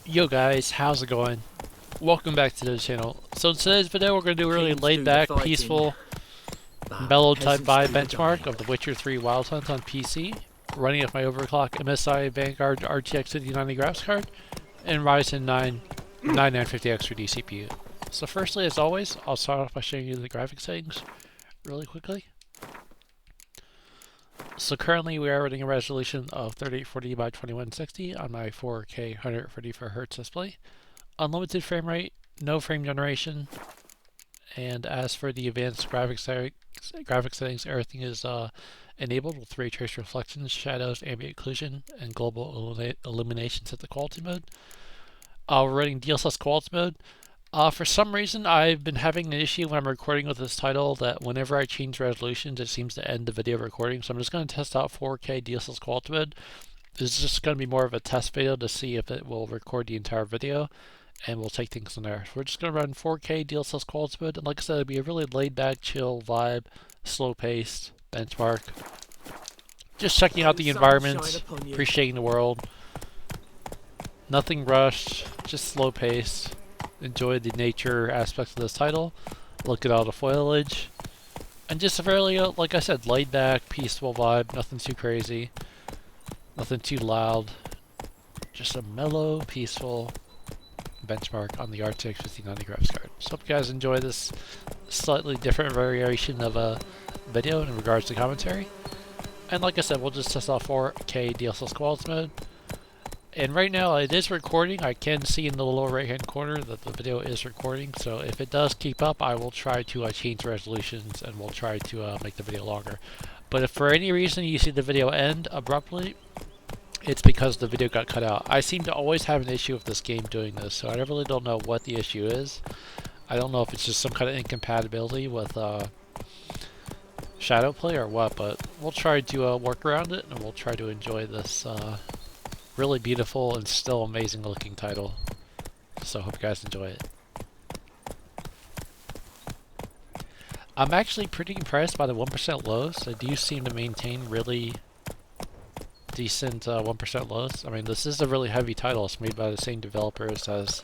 Yo guys, how's it going? Welcome back to the channel. So in today's video we're going to do a really Kings laid do the back, fighting, peaceful, mellow type peasants vibe do the benchmark dying. of The Witcher 3 Wild Hunt on PC, running with my overclocked MSI Vanguard RTX 5090 graphics card, and Ryzen 9 9950X3D CPU. So firstly, as always, I'll start off by showing you the graphics settings really quickly. So currently we are running a resolution of 3840 by 2160 on my 4K 144Hz display. Unlimited frame rate, no frame generation, and as for the advanced graphics settings, everything is enabled with ray trace reflections, shadows, ambient occlusion, and global illumination set to quality mode. We're running DLSS quality mode. For some reason, I've been having an issue when I'm recording with this title that whenever I change resolutions, it seems to end the video recording. So I'm just going to test out 4K DLSS quality mode. This is just going to be more of a test video to see if it will record the entire video, and we'll take things from there. So we're just going to run 4K DLSS quality mode, and like I said, it'll be a really laid back, chill vibe, slow paced benchmark. Just checking out the environment, appreciating the world. Nothing rushed, just slow paced. Enjoy the nature aspects of this title. Look at all the foliage. And just a fairly, like I said, laid back, peaceful vibe. Nothing too crazy. Nothing too loud. Just a mellow, peaceful benchmark on the RTX 5090 graphics card. So hope you guys enjoy this slightly different variation of a video in regards to commentary. And like I said, we'll just test out 4K DLSS quality mode. And right now it is recording. I can see in the lower right hand corner that the video is recording. So if it does keep up, I will try to change resolutions and we'll try to make the video longer. But if for any reason you see the video end abruptly, it's because the video got cut out. I seem to always have an issue with this game doing this, so I really don't know what the issue is. I don't know if it's just some kind of incompatibility with shadow play or what, but we'll try to work around it, and we'll try to enjoy this really beautiful and still amazing looking title. So hope you guys enjoy it. I'm actually pretty impressed by the 1% lows. They do seem to maintain really decent 1% lows. I mean, this is a really heavy title. It's made by the same developers as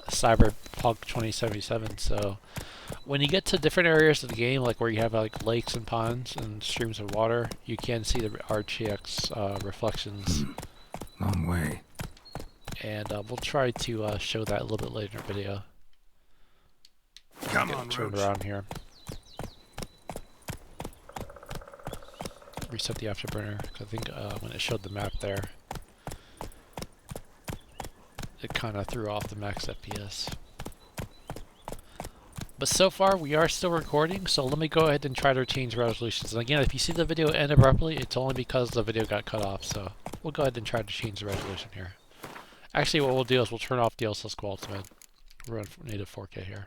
Cyberpunk 2077. So when you get to different areas of the game, like where you have like lakes and ponds and streams of water, you can see the RTX reflections. Long way. And we'll try to show that a little bit later in the video. Come on, turn Roach. around here. Reset the afterburner, because I think when it showed the map there, it kind of threw off the max FPS. But so far, we are still recording, so let me go ahead and try to change resolutions. And again, if you see the video end abruptly, it's only because the video got cut off, so we'll go ahead and try to change the resolution here. Actually, what we'll do is we'll turn off DLSS quality mode. We're on native 4K here.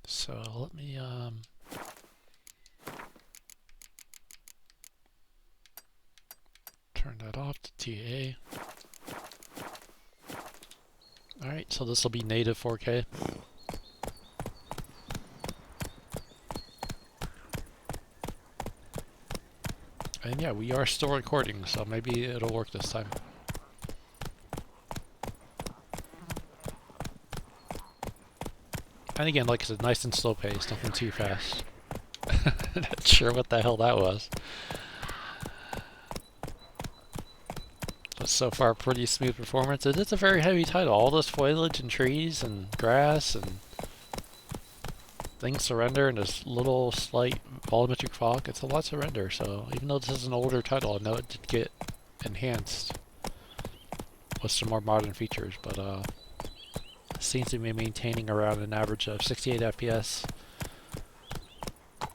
So let me turn that off to TA. Alright, so this will be native 4K. And yeah, we are still recording, so maybe it'll work this time. And again, like I said, nice and slow paced, nothing too fast. Not sure what the hell that was. But so far, pretty smooth performance. It is a very heavy title. All this foliage and trees and grass and things to render and this little slight volumetric fog. It's a lot to render, so even though this is an older title, I know it did get enhanced with some more modern features, but seems to be maintaining around an average of 68 FPS.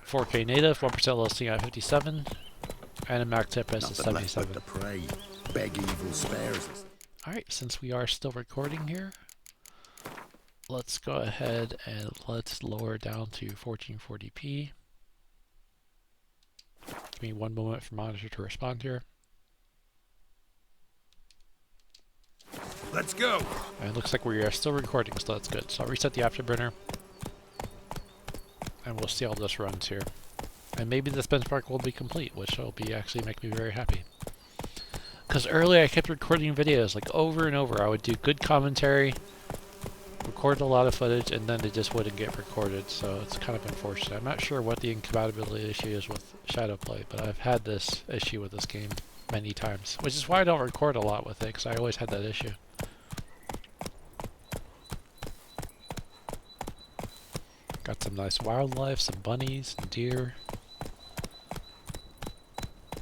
4K native, 1% low sitting at 57, and a max FPS of 77. Beg evil spares us. Alright, since we are still recording here, let's go ahead and let's lower down to 1440p. Give me one moment for monitor to respond here. Let's go. And it looks like we are still recording, so that's good. So I'll reset the afterburner, and we'll see how this runs here. And maybe this benchmark will be complete, which will be actually make me very happy. Because earlier I kept recording videos like over and over. I would do good commentary, record a lot of footage, and then it just wouldn't get recorded, so it's kind of unfortunate. I'm not sure what the incompatibility issue is with Shadowplay, but I've had this issue with this game many times, which is why I don't record a lot with it, because I always had that issue. Got some nice wildlife, some bunnies, some deer.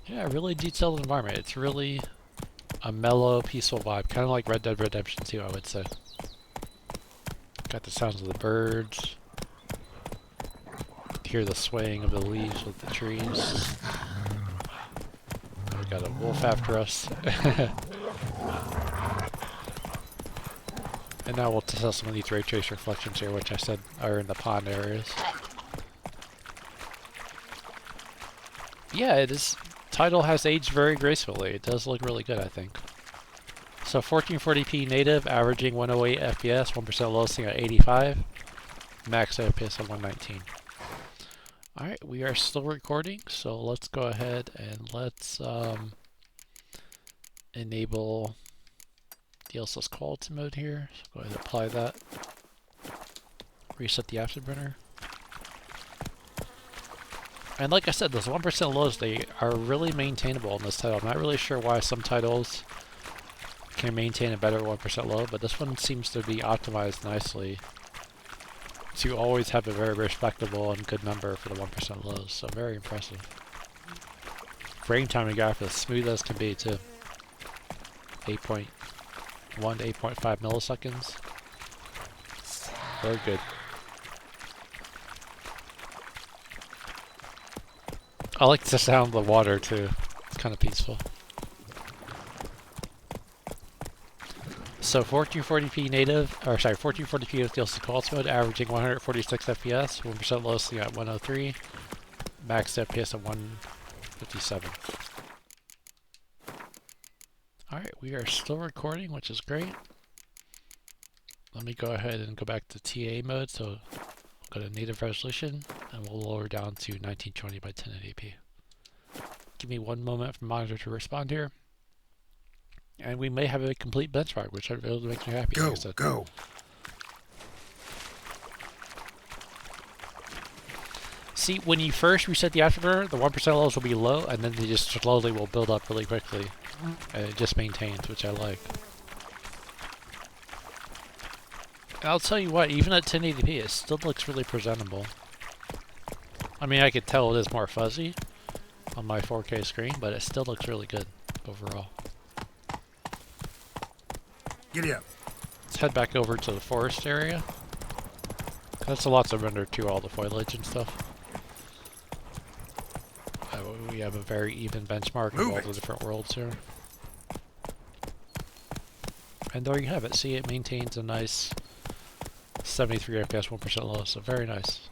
Yeah, really detailed environment. It's really a mellow, peaceful vibe, kind of like Red Dead Redemption 2, I would say. Got the sounds of the birds. Hear the swaying of the leaves with the trees. We got a wolf after us. And now we'll test out some of these ray trace reflections here, which I said are in the pond areas. Yeah, this title has aged very gracefully. It does look really good, I think. So 1440p native, averaging 108 FPS, 1% low sitting at 85, max FPS at 119. Alright, we are still recording, so let's go ahead and let's enable DLSS quality mode here. So go ahead and apply that. Reset the afterburner. And like I said, those 1% lows, they are really maintainable in this title. I'm not really sure why some titles can maintain a better 1% low, but this one seems to be optimized nicely to always have a very respectable and good number for the 1% lows, so very impressive. Frame timing graph is smooth as can be too. 8.1 to 8.5 milliseconds. Very good. I like the sound of the water too. It's kind of peaceful. So 1440p native, or sorry, 1440p with DLSS quality mode, averaging 146 FPS, 1% low sitting at 103, max FPS at 157. Alright, we are still recording, which is great. Let me go ahead and go back to TA mode, so we'll go to native resolution, and we'll lower down to 1920 by 1080p. Give me one moment for the monitor to respond here. And we may have a complete benchmark, which really makes me happy. Go, like go. See, when you first reset the afterburner, the 1% lows will be low, and then they just slowly will build up really quickly. And it just maintains, which I like. And I'll tell you what, even at 1080p, it still looks really presentable. I mean, I could tell it is more fuzzy on my 4K screen, but it still looks really good overall. Giddy up. Let's head back over to the forest area. That's a lot to render to all the foliage and stuff. We have a very even benchmark of all the different worlds here. And there you have it. See, it maintains a nice 73 FPS, 1% low, so very nice.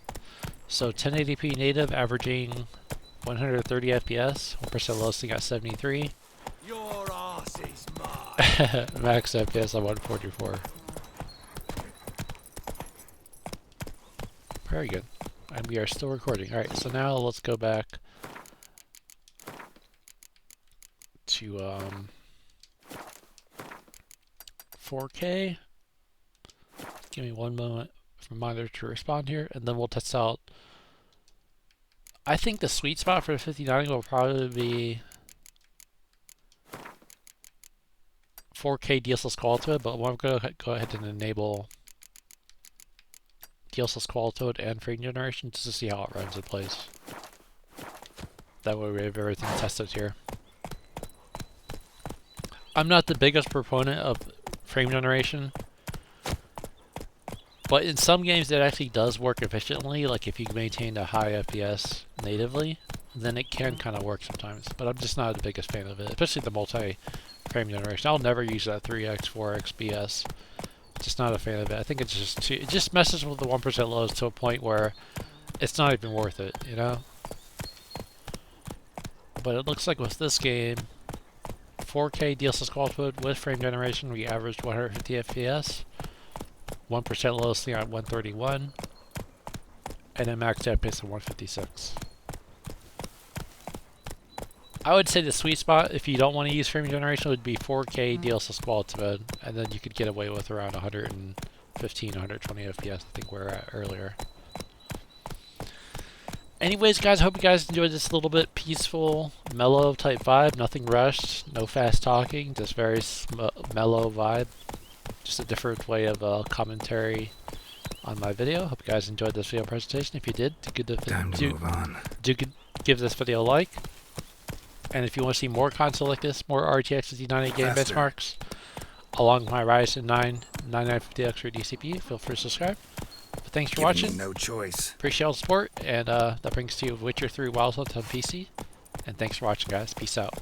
So 1080p native, averaging 130 FPS, 1% low sitting at 73. Your ass is mine. Max FPS at 144. Very good. And we are still recording. Alright, so now let's go back to 4K. Give me one moment for the monitor to respond here, and then we'll test out. I think the sweet spot for the 5090 will probably be 4K DLSS quality mode, but I'm going to go ahead and enable DLSS quality mode and frame generation just to see how it runs and plays. That way we have everything tested here. I'm not the biggest proponent of frame generation, but in some games it actually does work efficiently. Like if you maintain a high FPS natively, then it can kind of work sometimes. But I'm just not the biggest fan of it, especially the multi-frame generation. I'll never use that 3x, 4x BS. Just not a fan of it. I think it's just too, it just messes with the 1% lows to a point where it's not even worth it, you know? But it looks like with this game, 4K DLSS quality mode with frame generation, we averaged 150 FPS, 1% low sitting at 131, and a max FPS of 156. I would say the sweet spot, if you don't want to use frame generation, would be 4K DLSS quality mode, and then you could get away with around 115, 120 FPS, I think we were at earlier. Anyways, guys, I hope you guys enjoyed this little bit peaceful, mellow type vibe. Nothing rushed, no fast talking, just very mellow vibe. Just a different way of commentary on my video. Hope you guys enjoyed this video presentation. If you did, do give this video a like. And if you want to see more console like this, more RTX 5090 game benchmarks, along with my Ryzen 9 9950X or DCP, feel free to subscribe. But thanks for watching. No choice. Appreciate all the support, and that brings to you Witcher 3 Wild Hunt on PC. And thanks for watching, guys. Peace out.